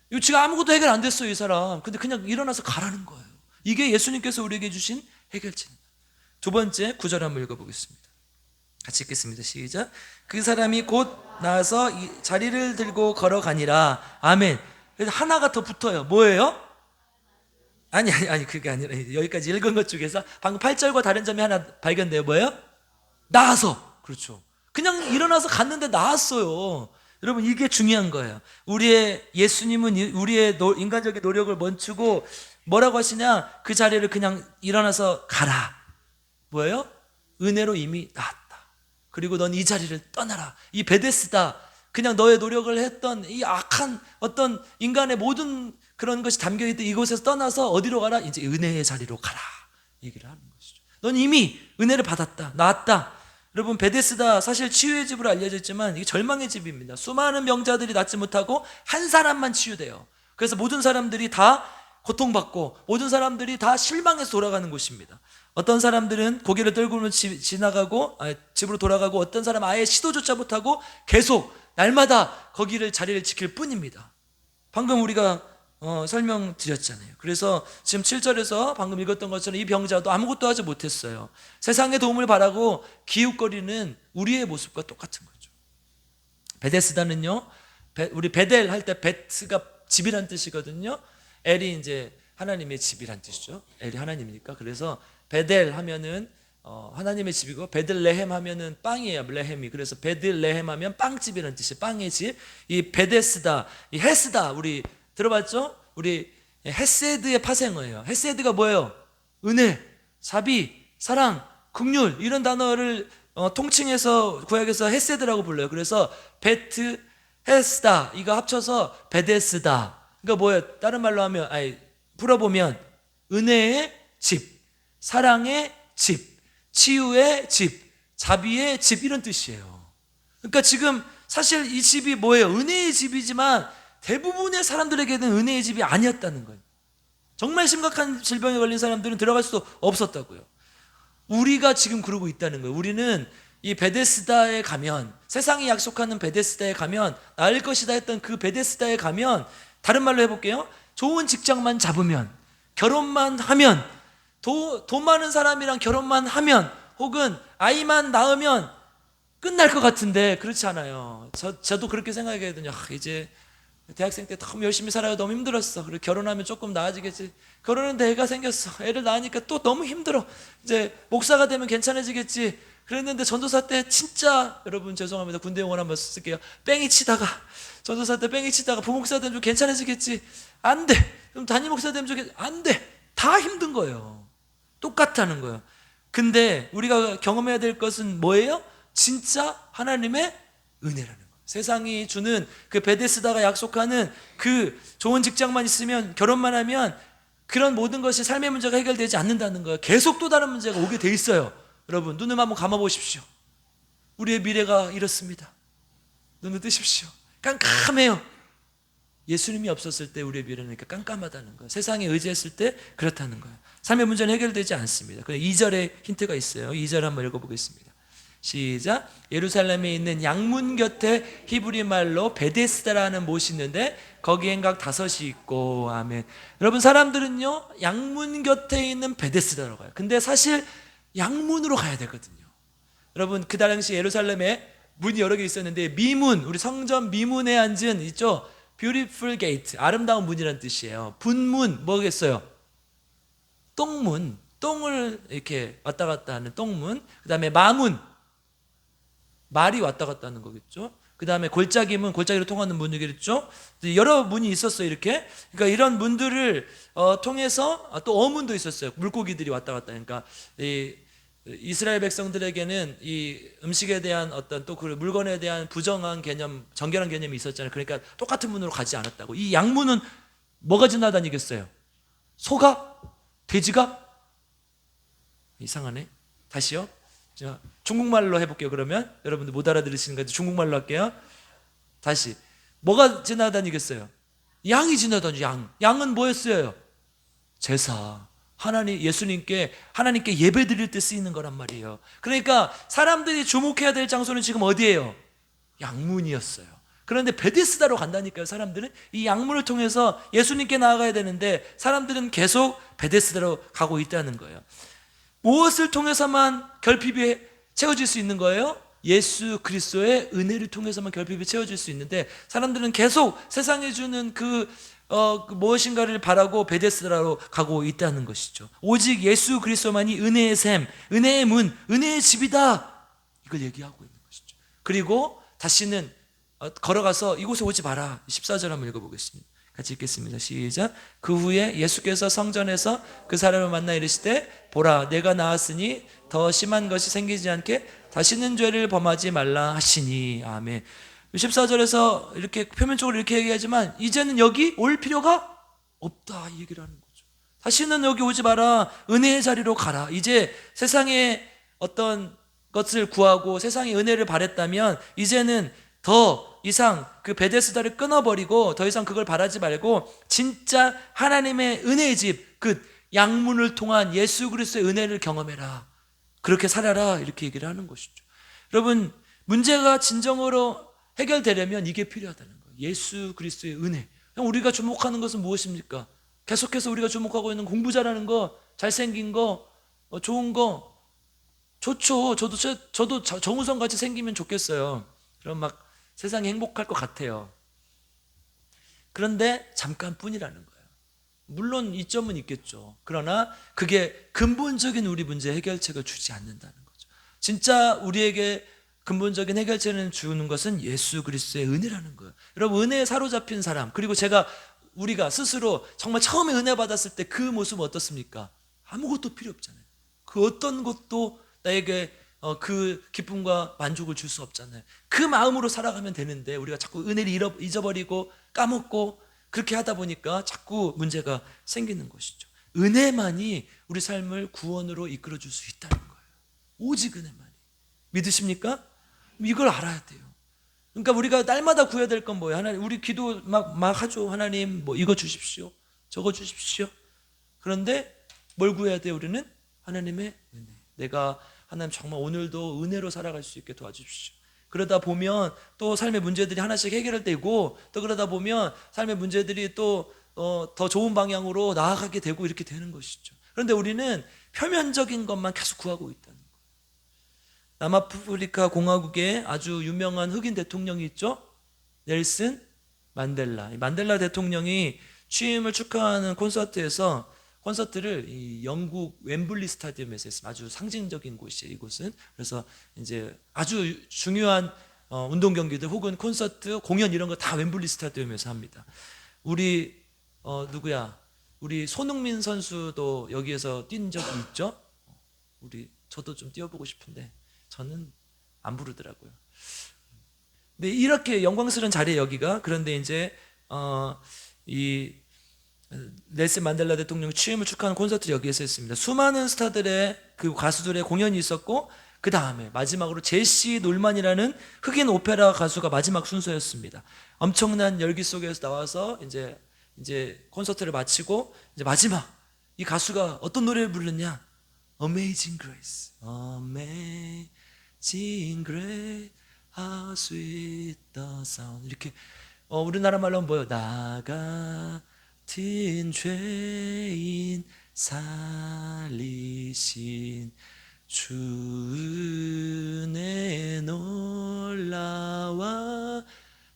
이거 지금 아무것도 해결 안 됐어요, 이 사람. 근데 그냥 일어나서 가라는 거예요. 이게 예수님께서 우리에게 주신 해결책입니다. 두 번째 9절 한번 읽어보겠습니다. 같이 읽겠습니다. 시작. 그 사람이 곧 나와서 이 자리를 들고 걸어가니라. 아멘. 그래서 하나가 더 붙어요. 뭐예요? 아니 그게 아니라 여기까지 읽은 것 중에서 방금 8절과 다른 점이 하나 발견돼요. 뭐예요? 나와서. 그렇죠. 그냥 일어나서 갔는데 나왔어요. 여러분, 이게 중요한 거예요. 예수님은 우리의 인간적인 노력을 멈추고 뭐라고 하시냐? 그 자리를 그냥 일어나서 가라. 뭐예요? 은혜로 이미 나왔다. 그리고 넌 이 자리를 떠나라. 이 베데스다, 그냥 너의 노력을 했던 이 악한 어떤 인간의 모든 그런 것이 담겨있던 이곳에서 떠나서 어디로 가라? 이제 은혜의 자리로 가라. 얘기를 하는 것이죠. 넌 이미 은혜를 받았다. 나았다. 여러분, 베데스다 사실 치유의 집으로 알려져 있지만 이게 절망의 집입니다. 수많은 병자들이 낫지 못하고 한 사람만 치유돼요. 그래서 모든 사람들이 다 고통받고 모든 사람들이 다 실망해서 돌아가는 곳입니다. 어떤 사람들은 고개를 떨구며 지나가고 집으로 돌아가고, 어떤 사람은 아예 시도조차 못하고 계속 날마다 거기를 자리를 지킬 뿐입니다. 방금 우리가 설명드렸잖아요. 그래서 지금 7절에서 방금 읽었던 것처럼 이 병자도 아무것도 하지 못했어요. 세상의 도움을 바라고 기웃거리는 우리의 모습과 똑같은 거죠. 베데스다는요, 우리 베델 할 때 베트가 집이란 뜻이거든요. 엘이 이제 하나님의 집이란 뜻이죠. 엘이 하나님이니까. 그래서 베델 하면은 하나님의 집이고, 베들레헴 하면은 빵이에요. 레헴이. 그래서 베들레헴 하면 빵집이라는 뜻이에요. 빵의 집. 이 베데스다, 이 헤스다, 우리 들어봤죠? 우리 헤세드의 파생어예요. 헤세드가 뭐예요? 은혜, 자비, 사랑, 긍휼, 이런 단어를 통칭해서 구약에서 헤세드라고 불러요. 그래서 베트 헤스다, 이거 합쳐서 베데스다. 그러니까 뭐예요? 다른 말로 하면, 풀어보면 은혜의 집, 사랑의 집, 치유의 집, 자비의 집, 이런 뜻이에요. 그러니까 지금 사실 이 집이 뭐예요? 은혜의 집이지만 대부분의 사람들에게는 은혜의 집이 아니었다는 거예요. 정말 심각한 질병에 걸린 사람들은 들어갈 수도 없었다고요. 우리가 지금 그러고 있다는 거예요. 우리는 이 베데스다에 가면, 세상이 약속하는 베데스다에 가면, 나을 것이다 했던 그 베데스다에 가면, 다른 말로 해볼게요. 좋은 직장만 잡으면, 결혼만 하면, 돈 많은 사람이랑 결혼만 하면, 혹은 아이만 낳으면 끝날 것 같은데 그렇지 않아요. 저도 그렇게 생각하거든요. 이제 대학생 때 너무 열심히 살아요. 너무 힘들었어. 그리고 결혼하면 조금 나아지겠지. 결혼했는데 애가 생겼어. 애를 낳으니까 또 너무 힘들어. 이제 목사가 되면 괜찮아지겠지. 그랬는데 전도사 때 진짜, 여러분 죄송합니다. 군대 용어 한번 쓸게요. 뺑이 치다가, 전도사 때 뺑이 치다가 부목사 되면 좀 괜찮아지겠지. 안 돼. 그럼 담임 목사 되면 좀 안 돼. 다 힘든 거예요. 똑같다는 거예요. 근데 우리가 경험해야 될 것은 뭐예요? 진짜 하나님의 은혜라는 거예요. 세상이 주는 그 베데스다가 약속하는 그 좋은 직장만 있으면, 결혼만 하면 그런 모든 것이 삶의 문제가 해결되지 않는다는 거예요. 계속 또 다른 문제가 오게 돼 있어요. 여러분, 눈을 한번 감아보십시오. 우리의 미래가 이렇습니다. 눈을 뜨십시오. 깜깜해요. 예수님이 없었을 때 우리의 미래는 이렇게 깜깜하다는 거예요. 세상에 의지했을 때 그렇다는 거예요. 삶의 문제는 해결되지 않습니다. 2절에 힌트가 있어요. 2절 한번 읽어보겠습니다. 시작. 예루살렘에 있는 양문 곁에 히브리 말로 베데스다라는 못이 있는데 거기엔 각 5이 있고. 아멘. 여러분, 사람들은요 양문 곁에 있는 베데스다로 가요. 근데 사실 양문으로 가야 되거든요. 여러분, 그 당시 예루살렘에 문이 여러 개 있었는데 미문, 우리 성전 미문에 앉은 있죠, beautiful gate, 아름다운 문이라는 뜻이에요. 분문 뭐겠어요? 똥문, 똥을 이렇게 왔다 갔다 하는 똥문. 그 다음에 마문, 말이 왔다 갔다 하는 거겠죠. 그 다음에 골짜기문, 골짜기로 통하는 문이겠죠. 여러 문이 있었어요, 이렇게. 그러니까 이런 문들을 통해서 또 어문도 있었어요. 물고기들이 왔다 갔다. 그러니까 이 이스라엘 백성들에게는 이 음식에 대한 어떤 또 그 물건에 대한 부정한 개념, 정결한 개념이 있었잖아요. 그러니까 똑같은 문으로 가지 않았다고. 이 양문은 뭐가 지나다니겠어요? 소가? 돼지가? 이상하네. 다시요. 자, 중국말로 해볼게요. 그러면 여러분들 못 알아들으시는 건데 중국말로 할게요. 다시. 뭐가 지나다니겠어요? 양이 지나다니. 양은 뭐였어요? 제사. 예수님께, 하나님께 예배 드릴 때 쓰이는 거란 말이에요. 그러니까 사람들이 주목해야 될 장소는 지금 어디예요? 양문이었어요. 그런데 베데스다로 간다니까요. 사람들은 이 양문을 통해서 예수님께 나아가야 되는데 사람들은 계속 베데스다로 가고 있다는 거예요. 무엇을 통해서만 결핍이 채워질 수 있는 거예요? 예수 그리스도의 은혜를 통해서만 결핍이 채워질 수 있는데 사람들은 계속 세상에 주는 무엇인가를 바라고 베데스다로 가고 있다는 것이죠. 오직 예수 그리스도만이 은혜의 샘, 은혜의 문, 은혜의 집이다, 이걸 얘기하고 있는 것이죠. 그리고 다시는 걸어가서 이곳에 오지 마라. 14절 한번 읽어보겠습니다. 같이 읽겠습니다. 시작. 그 후에 예수께서 성전에서 그 사람을 만나 이르시되 보라, 내가 나았으니 더 심한 것이 생기지 않게 다시는 죄를 범하지 말라 하시니. 아멘. 14절에서 이렇게 표면적으로 이렇게 얘기하지만 이제는 여기 올 필요가 없다, 이 얘기를 하는 거죠. 다시는 여기 오지 마라. 은혜의 자리로 가라. 이제 세상의 어떤 것을 구하고 세상의 은혜를 바랬다면 이제는 더 이상 그 베데스다를 끊어버리고 더 이상 그걸 바라지 말고 진짜 하나님의 은혜의 집, 그 양문을 통한 예수 그리스도의 은혜를 경험해라. 그렇게 살아라, 이렇게 얘기를 하는 것이죠. 여러분, 문제가 진정으로 해결되려면 이게 필요하다는 거예요. 예수 그리스도의 은혜. 우리가 주목하는 것은 무엇입니까? 계속해서 우리가 주목하고 있는 공부 잘하는 거, 잘생긴 거, 좋은 거 좋죠. 저도 정우성 같이 생기면 좋겠어요. 그럼 막 세상이 행복할 것 같아요. 그런데 잠깐뿐이라는 거예요. 물론 이점은 있겠죠. 그러나 그게 근본적인 우리 문제 해결책을 주지 않는다는 거죠. 진짜 우리에게 근본적인 해결책을 주는 것은 예수 그리스도의 은혜라는 거예요. 여러분, 은혜에 사로잡힌 사람, 그리고 우리가 스스로 정말 처음에 은혜 받았을 때 그 모습은 어떻습니까? 아무것도 필요 없잖아요. 그 어떤 것도 나에게 그 기쁨과 만족을 줄 수 없잖아요. 그 마음으로 살아가면 되는데 우리가 자꾸 은혜를 잊어버리고 까먹고 그렇게 하다 보니까 자꾸 문제가 생기는 것이죠. 은혜만이 우리 삶을 구원으로 이끌어 줄 수 있다는 거예요. 오직 은혜만이. 믿으십니까? 이걸 알아야 돼요. 그러니까 우리가 날마다 구해야 될 건 뭐예요? 하나님, 우리 기도 막 하죠. 하나님, 뭐 이거 주십시오, 저거 주십시오. 그런데 뭘 구해야 돼요? 우리는 하나님의 은혜. 내가 하나님 정말 오늘도 은혜로 살아갈 수 있게 도와주십시오. 그러다 보면 또 삶의 문제들이 하나씩 해결되고, 또 그러다 보면 삶의 문제들이 또 더 좋은 방향으로 나아가게 되고 이렇게 되는 것이죠. 그런데 우리는 표면적인 것만 계속 구하고 있다는 거예요. 남아프리카 공화국에 아주 유명한 흑인 대통령이 있죠. 넬슨 만델라. 만델라 대통령이 취임을 축하하는 콘서트를 이 영국 웸블리 스타디움에서 했습니다. 아주 상징적인 곳이에요, 이곳은. 그래서 이제 아주 중요한 운동 경기들 혹은 콘서트, 공연 이런 거 다 웸블리 스타디움에서 합니다. 우리 우리 손흥민 선수도 여기에서 뛴 적이 있죠. 저도 좀 뛰어보고 싶은데 저는 안 부르더라고요. 근데 이렇게 영광스러운 자리에 여기가. 그런데 이제 이 넬슨 만델라 대통령 취임을 축하하는 콘서트를 여기에서 했습니다. 수많은 스타들의 그 가수들의 공연이 있었고, 그 다음에 마지막으로 제시 놀만이라는 흑인 오페라 가수가 마지막 순서였습니다. 엄청난 열기 속에서 나와서 이제 콘서트를 마치고 이제 마지막 이 가수가 어떤 노래를 부르냐? Amazing Grace, Amazing Grace, How Sweet the Sound. 이렇게 우리나라 말로 하면 뭐예요? 나 같은 죄인 살리신 주 은혜 놀라와.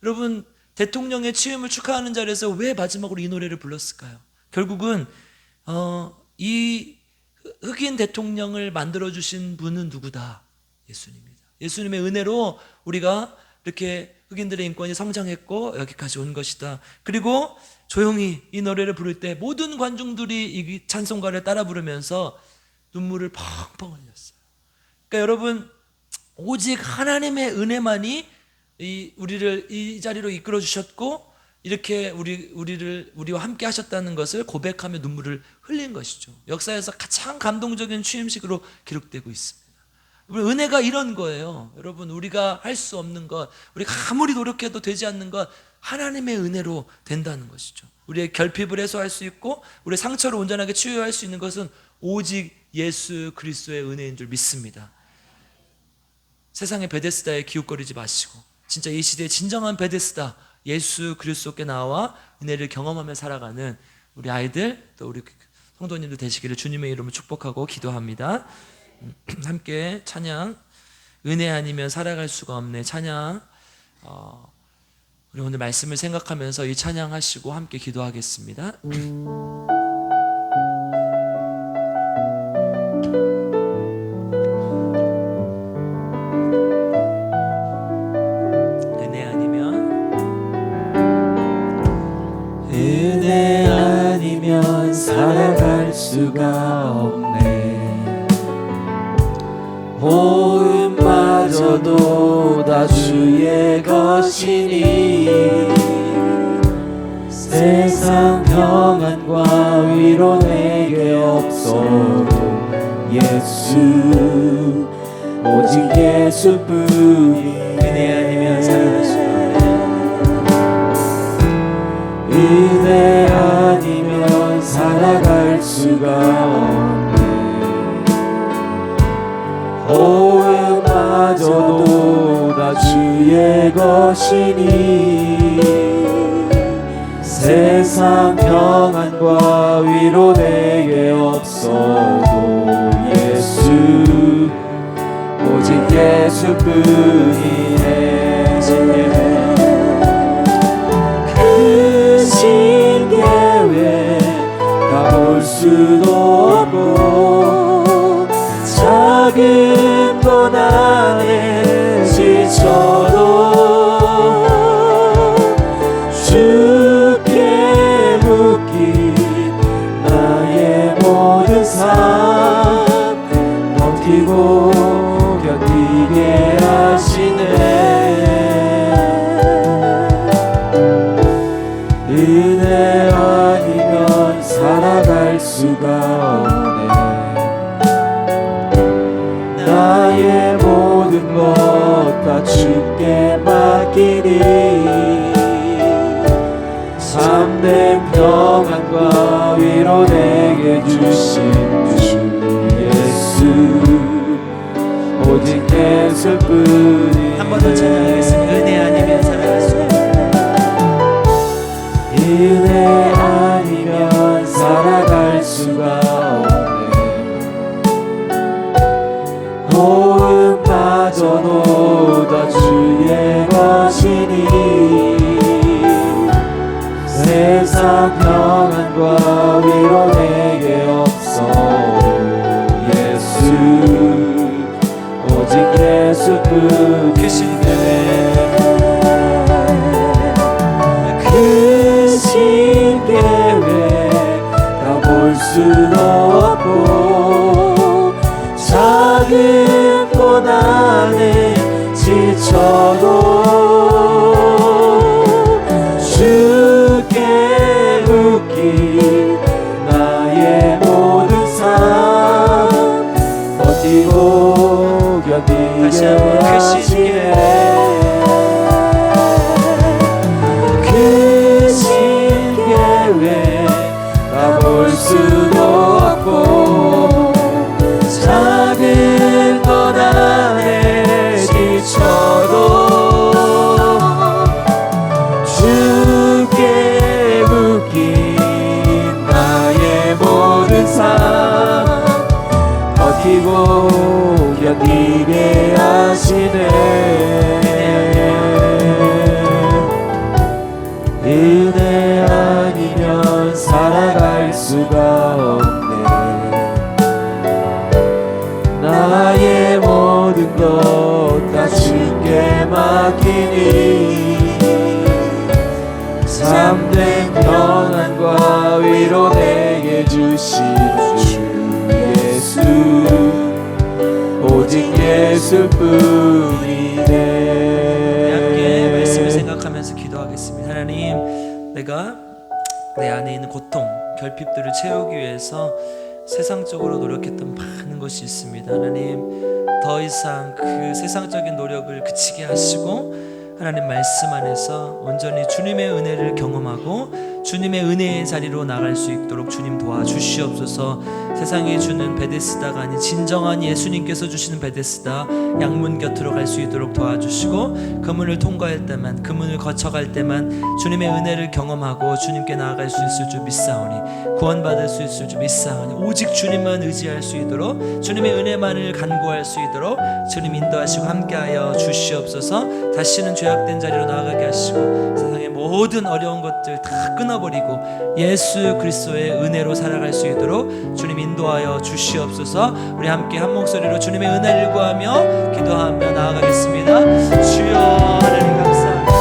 여러분, 대통령의 취임을 축하하는 자리에서 왜 마지막으로 이 노래를 불렀을까요? 결국은 이 흑인 대통령을 만들어주신 분은 누구다? 예수님입니다. 예수님의 은혜로 우리가 이렇게 흑인들의 인권이 성장했고 여기까지 온 것이다. 그리고 조용히 이 노래를 부를 때 모든 관중들이 이 찬송가를 따라 부르면서 눈물을 펑펑 흘렸어요. 그러니까 여러분, 오직 하나님의 은혜만이 우리를 이 자리로 이끌어 주셨고 이렇게 우리와 함께 하셨다는 것을 고백하며 눈물을 흘린 것이죠. 역사에서 가장 감동적인 취임식으로 기록되고 있습니다. 은혜가 이런 거예요. 여러분, 우리가 할 수 없는 것, 우리가 아무리 노력해도 되지 않는 것, 하나님의 은혜로 된다는 것이죠. 우리의 결핍을 해소할 수 있고 우리의 상처를 온전하게 치유할 수 있는 것은 오직 예수 그리스도의 은혜인 줄 믿습니다. 세상의 베데스다에 기웃거리지 마시고 진짜 이 시대의 진정한 베데스다, 예수 그리스도께 나와 은혜를 경험하며 살아가는 우리 아이들, 또 우리 성도님들 되시기를 주님의 이름으로 축복하고 기도합니다. 함께 찬양, 은혜 아니면 살아갈 수가 없네 찬양, 우리 오늘 말씀을 생각하면서 이 찬양하시고 함께 기도하겠습니다. 은혜 아니면 살아갈 수가 없네. 호흡마저도 다 주의 것이니 세상 평안과 위로 내게 없어도 예수, 오직 예수뿐이. 은혜 아니면 살아갈 수가 없네. 은혜 아니면 살아갈 수가 없네. 호흡마저도 다 주의 것이니 세상 평안과 위로 내게 없어도 예수, 오직 예수뿐이네. 크신 계획 다 볼 수도 없고 작은 고난에 지쳐도 주께 묶인 나의 모든 삶 버티고 견디게 하시네. 은혜 아니면 살아갈 수가 없네. 나의 모든 것 다 주께 맡기니 참된 평안과 위로 내게 주신 주 예수, 오직 예수뿐이. 한 번 더 찬양하겠습니다. 은혜 아니면 살아갈 수가 없네. 은혜 아니면 살아갈 수가 없네. 호흡마저도 다 주의 것이니 세상 평안과 위로 내게 없어도 예수, 오직 예수뿐. 크신 계획 다 볼 수도 없고 작은 고난에 지쳐도 주께 묶인 나의 모든 삶 버티고 견디게 하시네. 크신 계획 다 볼 수도 없고 작은 고난에 지쳐도 주께 묶인 나의 모든 삶 버티고 견디게 하시네. 은혜 아니면 살아갈 수가 없네. 나의 모든 것 다 주께 맡기니 참된 평안과 위로 내게 주신 주 예수, 오직 예수뿐이네. 함께 말씀을 생각하면서 기도하겠습니다. 하나님, 내가 내 안에 있는 고통, 결핍들을 채우기 위해서 세상적으로 노력했던 많은 것이 있습니다. 하나님, 더 이상 그 세상적인 노력을 그치게 하시고 하나님 말씀 안에서 온전히 주님의 은혜를 경험하고 주님의 은혜의 자리로 나갈 수 있도록 주님 도와주시옵소서. 세상이 주는 베데스다가 아닌 진정한 예수님께서 주시는 베데스다 양문 곁으로 갈 수 있도록 도와주시고 그 문을 통과할 때만, 그 문을 거쳐갈 때만 주님의 은혜를 경험하고 주님께 나아갈 수 있을 줄 믿사오니, 구원받을 수 있을 줄 믿사오니, 오직 주님만 의지할 수 있도록 주님의 은혜만을 간구할 수 있도록 주님 인도하시고 함께하여 주시옵소서. 다시는 죄악된 자리로 나아가게 하시고 세상의 모든 어려운 것들 다 끊어버리고 예수 그리스도의 은혜로 살아갈 수 있도록 주님 인도하여 주시옵소서. 우리 함께 한 목소리로 주님의 은혜를 구하며 기도하며 나아가겠습니다. 주여 하나님 감사합니다.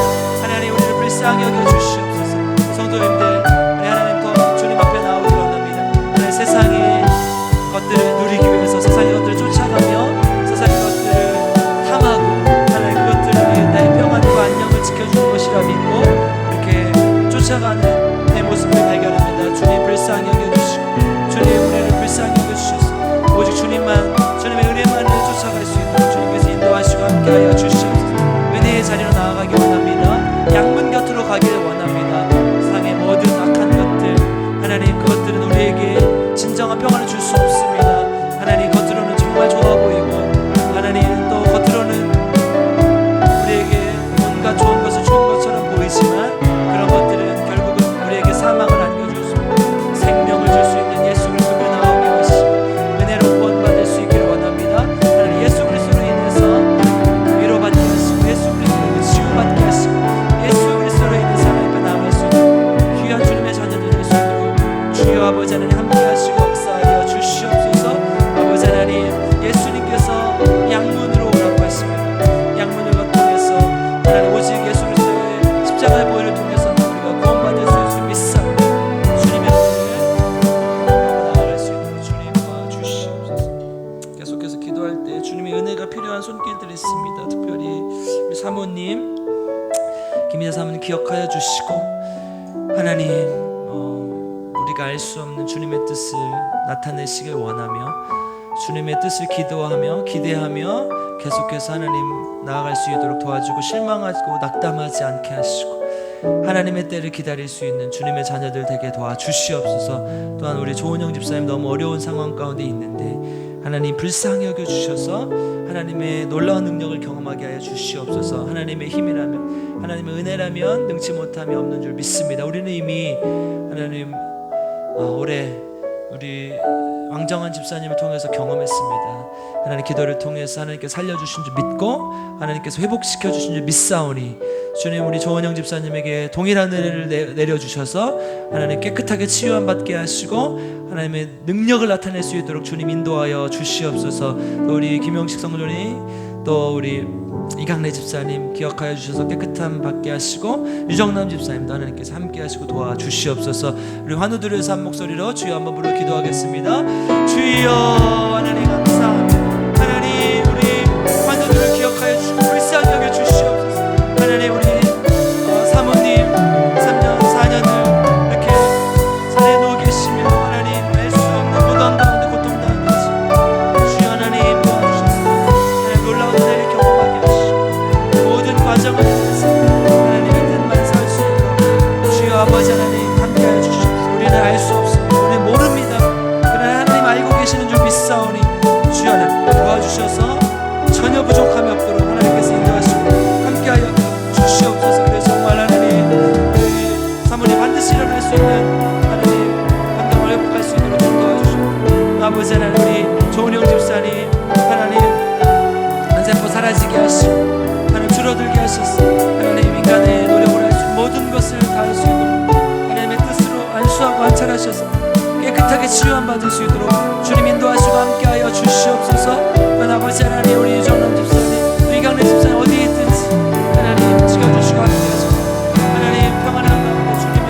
하나님 우리를 불쌍히 여겨 주시옵소서. 성도님들 우리 하나님 더 주님 앞에 나오기 원합니다. 하나님 세상의 것들을 누리기 위해서 세상의 것들을 쫓아가며 세상의 것들을 탐하고 하나님 그것들을 위해 나의 평안과 안녕을 지켜주는 것이라 믿고 이렇게 쫓아가는 내 모습을 발견합니다. 주님 불쌍히 여겨주시고 주님 우리를 불쌍히 여겨주셔서 오직 주님만, 주님의 은혜만을 쫓아갈 수 있도록 주님께서 인도하시고 함께하여 주시옵소서. 은혜의 자리로 나아가기 원합니다. 양문 곁으로 가기를 원합니다. 세상의 모든 악한 것들 하나님 그것들은 우리에게 진정한 평안을 줄 수 없습니다. 하나님 겉으로는 정말 좋아 보이고 하나님 또 겉으로는 우리에게 뭔가 좋은 것을 준 것처럼 보이지만 그런 것들은 결국은 우리에게 사망을 안겨줄 수 있고 생명을 줄 수 있는 예수 그리스도를 나오게 하시고 은혜로 구원받을 수 있기를 원합니다. 하나님 예수 그리스도로 인해서 위로받게 하시고 예수 그리스도로 치유받게 하시고 예수 그리스도로 인해서 하나님 앞에 나아갈 수 있는 귀한 주님의 자녀들 될 수 있도록 주여 아버지 하나님 함께 하시고 역사하여 주시옵소서. 아버지 하나님 예수님께서 양문으로 오라고 하십니다. 양문을 통해서 하나님 오직 예수 그리스도의 십자가의 보혈을 통해서 우리가 구원받을 수 있을 믿사 주님의 은혜를 나아갈 수 있도록 주님 도와주시옵소서. 계속해서 기도할 때 주님의 은혜가 필요한 손길들이 있습니다. 특별히 우리 사모님, 김희자 사모님 기억하여 주시고 하나님 우리가 알 수 없는 주님의 뜻을 나타내시길 원하며 주님의 뜻을 기도하며 기대하며 계속해서 하나님 나아갈 수 있도록 도와주고 실망하고 낙담하지 않게 하시고 하나님의 때를 기다릴 수 있는 주님의 자녀들 되게 도와주시옵소서. 또한 우리 조은영 집사님 너무 어려운 상황 가운데 있는데 하나님 불쌍히 여겨주셔서 하나님의 놀라운 능력을 경험하게 하여 주시옵소서. 하나님의 힘이라면 하나님의 은혜라면 능치 못함이 없는 줄 믿습니다. 우리는 이미 하나님 올해 우리 왕정한 집사님을 통해서 경험했습니다. 하나님 기도를 통해서 하나님께서 살려주신 줄 믿고 하나님께서 회복시켜 주신 줄 믿사오니 주님 우리 조은영 집사님에게 동일한 은혜를 내려주셔서 하나님 깨끗하게 치유함 받게 하시고 하나님의 능력을 나타낼 수 있도록 주님 인도하여 주시옵소서. 또 우리 김용식 성도님 또 우리 이강래 집사님 기억하여 주셔서 깨끗함 받게 하시고 유정남 집사님도 하나님께서 함께 하시고 도와주시옵소서. 우리 환우들에서 한 목소리로 주여 한번 부르 기도하겠습니다. 주여 하나님 감사합니다. 하나님 우리 환우들을 기억하여 주시고 불쌍히 여겨 주시옵소서. 하나님 우리 사모님 3년 4년을 이렇게 산에 누워 계시며 하나님 알 수 없는 무덤 가운데 고통당하고 계시고 주여 하나님 도와주셔서 하나님 놀라운 은혜를 경험하게 하시고 모든 과정을 통해서 하나님의 뜻만 살 수 있도록 주여 아버지 하나님 함께하여 주시옵소서. 우리는 알 수 없습니다. 우리는 모릅니다. 그러나 하나님 알고 계시는 줄 믿사오니 주여 하나님 도와주셔서 전혀 부족함이 없도록 하나님께서 인도하시고 함께하여 주시옵소서. 그래서 정말 하나님 우리 사모님 반드시 일어날 수 있는 하나님 건강을 회복할 수 있도록 좀 도와주시고 아버지 하나님 우리 조은영 집사님 하나님 한세포 사라지게 하시고 하나님 줄어들게 하셔서 하나님 인간의 노력을 할 수 모든 것을 다할 수 있도록 하나님의 뜻으로 안수하고 안찰하셔서 깨끗하게 치유함 받을 수 있도록 주님 인도하시고 함께하여 주시옵소서. 아버지 하나님 우리 유정남 집사님 우리 이강래 집사님 어디에 있든지 하나님 지켜주시고 함께하시고 하나님 평안한 가운데 주님의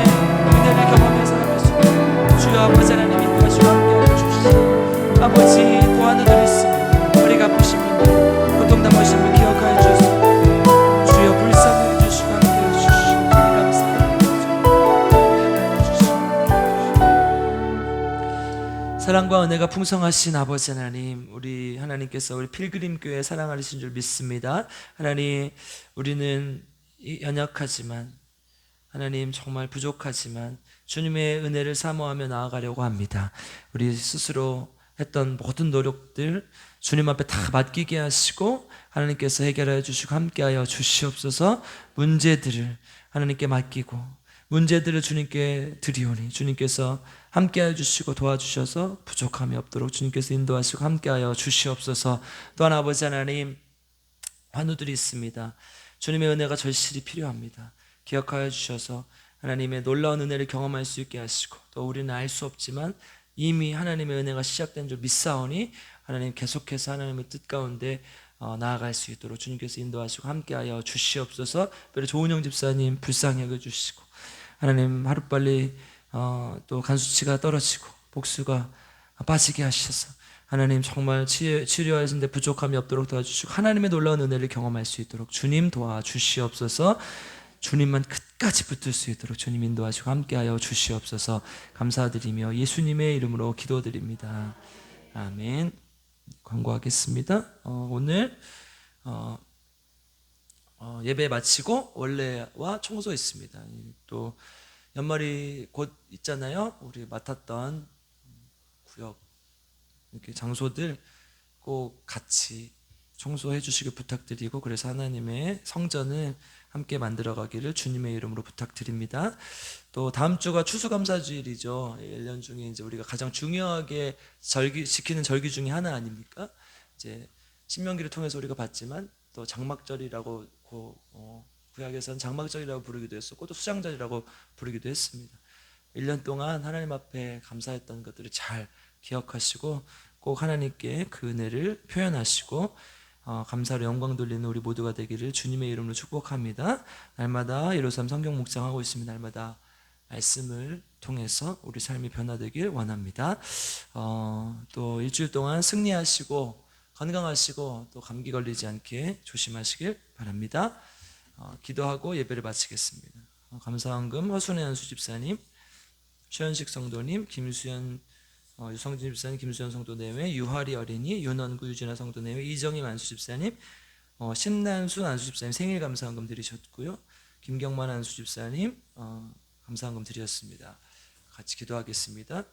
은혜를 경험해 살아갈 수 있도록 주여 아버지 하나님 인도하시고 함께하여 주시옵소서. 아버지 또 하늘들 있으며 머리가 아프신 분들 고통 당하신 분 기억하여 주시옵소서. 주여 불쌍히 해주시고 함께해 주시옵소서. 감사합니다. 사랑과 은혜 은혜가 풍성하신 아버지 하나님, 우리 하나님께서 우리 필그림 교회 사랑하신 줄 믿습니다. 하나님, 우리는 연약하지만, 하나님 정말 부족하지만 주님의 은혜를 사모하며 나아가려고 합니다. 우리 스스로 했던 모든 노력들 주님 앞에 다 맡기게 하시고 하나님께서 해결하여 주시고 함께하여 주시옵소서. 문제들을 하나님께 맡기고 문제들을 주님께 드리오니 주님께서 함께하여 주시고 도와주셔서 부족함이 없도록 주님께서 인도하시고 함께하여 주시옵소서. 또한 아버지 하나님, 환우들이 있습니다. 주님의 은혜가 절실히 필요합니다. 기억하여 주셔서 하나님의 놀라운 은혜를 경험할 수 있게 하시고, 또 우리는 알 수 없지만 이미 하나님의 은혜가 시작된 줄 믿사오니 하나님 계속해서 하나님의 뜻 가운데 나아갈 수 있도록 주님께서 인도하시고 함께하여 주시옵소서. 특별히 조은영 집사님 불쌍히 여겨주시고, 하나님 하루빨리 또 간수치가 떨어지고 복수가 빠지게 하셔서 하나님 정말 치료하시는데 부족함이 없도록 도와주시고 하나님의 놀라운 은혜를 경험할 수 있도록 주님 도와주시옵소서. 주님만 끝까지 붙을 수 있도록 주님 인도하시고 함께하여 주시옵소서. 감사드리며 예수님의 이름으로 기도드립니다. 아멘. 광고하겠습니다. 오늘 예배 마치고 원래와 청소 있습니다. 또 연말이 곧 있잖아요. 우리 맡았던 구역 이렇게 장소들 꼭 같이 청소해 주시길 부탁드리고, 그래서 하나님의 성전을 함께 만들어가기를 주님의 이름으로 부탁드립니다. 또 다음 주가 추수감사주일이죠. 1년 중에 이제 우리가 가장 중요하게 지키는 절기 중에 하나 아닙니까? 이제 신명기를 통해서 우리가 봤지만 또 장막절이라고 구약에서는 장막절이라고 부르기도 했었고 또 수장절이라고 부르기도 했습니다. 1년 동안 하나님 앞에 감사했던 것들을 잘 기억하시고 꼭 하나님께 그 은혜를 표현하시고 감사로 영광 돌리는 우리 모두가 되기를 주님의 이름으로 축복합니다. 날마다 예루살렘 성경 묵상하고 있습니다. 날마다 말씀을 통해서 우리 삶이 변화되길 원합니다. 또 일주일 동안 승리하시고 건강하시고 또 감기 걸리지 않게 조심하시길 바랍니다. 기도하고 예배를 마치겠습니다. 감사헌금 허순의 한수 집사님, 최현식 성도님, 김수현 유성진 집사님, 김수현 성도 내외, 유하리 어린이, 윤원구 유진아 성도 내외, 이정임 안수 집사님, 신난수 안수 집사님 생일 감사헌금 드리셨고요. 김경만 안수 집사님 감사헌금 드렸습니다. 같이 기도하겠습니다.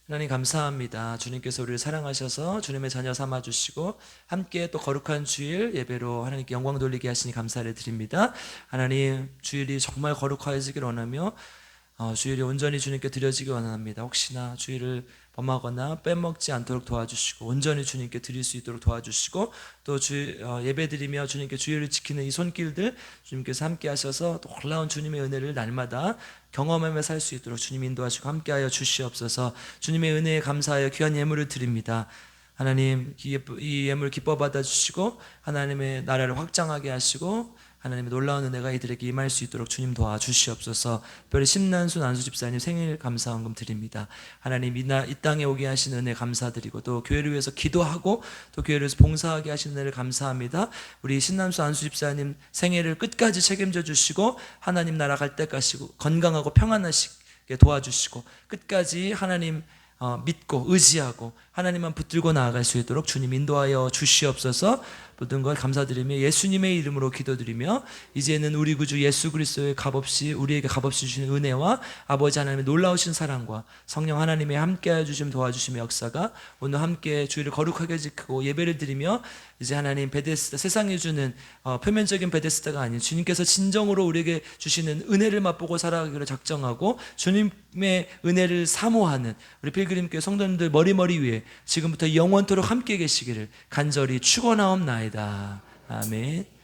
하나님 감사합니다. 주님께서 우리를 사랑하셔서 주님의 자녀 삼아주시고 함께 또 거룩한 주일 예배로 하나님께 영광 돌리게 하시니 감사를 드립니다. 하나님 주일이 정말 거룩하여지길 원하며 주일이 온전히 주님께 드려지길 원합니다. 혹시나 주일을 범하거나 빼먹지 않도록 도와주시고 온전히 주님께 드릴 수 있도록 도와주시고 또 예배 드리며 주님께 주일을 지키는 이 손길들 주님께서 함께 하셔서 또 놀라운 주님의 은혜를 날마다 경험하며 살 수 있도록 주님 인도하시고 함께하여 주시옵소서. 주님의 은혜에 감사하여 귀한 예물을 드립니다. 하나님 이 예물 기뻐 받아주시고 하나님의 나라를 확장하게 하시고 하나님의 놀라운 은혜가 이들에게 임할 수 있도록 주님 도와주시옵소서. 특별히 심난수 난수 집사님 생일 감사헌금 드립니다. 하나님 이 땅에 오게 하신 은혜 감사드리고 또 교회를 위해서 기도하고 또 교회를 위해서 봉사하게 하신 은혜를 감사합니다. 우리 신난수 안수 집사님 생애를 끝까지 책임져 주시고 하나님 나라 갈 때까지 건강하고 평안하시게 도와주시고 끝까지 하나님 믿고 의지하고 하나님만 붙들고 나아갈 수 있도록 주님 인도하여 주시옵소서. 모든 걸 감사드리며 예수님의 이름으로 기도드리며 이제는 우리 구주 예수 그리스도의 우리에게 값없이 주시는 은혜와 아버지 하나님의 놀라우신 사랑과 성령 하나님의 함께하여 주심 도와주심의 역사가 오늘 함께 주일을 거룩하게 지키고 예배를 드리며 이제 하나님 베데스다, 세상이 주는 표면적인 베데스다가 아닌 주님께서 진정으로 우리에게 주시는 은혜를 맛보고 살아가기로 작정하고 주님의 은혜를 사모하는 우리 필그림교회 성도님들 머리머리 위에 지금부터 영원토록 함께 계시기를 간절히 축원하옵나이다. 아멘.